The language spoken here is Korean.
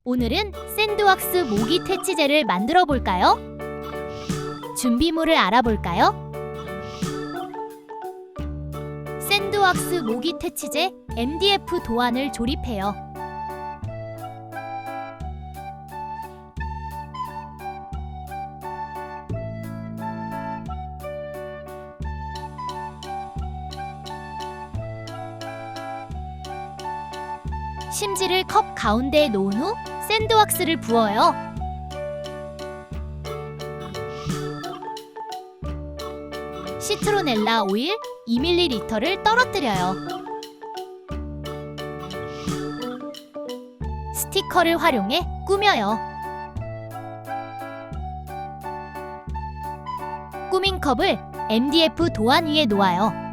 오늘은 샌드왁스 모기 퇴치제를 만들어 볼까요? 준비물을 알아볼까요? 샌드왁스 모기 퇴치제 MDF 도안을 조립해요. 심지를 컵 가운데에 놓은 후 샌드왁스를 부어요. 시트로넬라 오일 2ml를 떨어뜨려요. 스티커를 활용해 꾸며요. 꾸민 컵을 MDF 도안 위에 놓아요.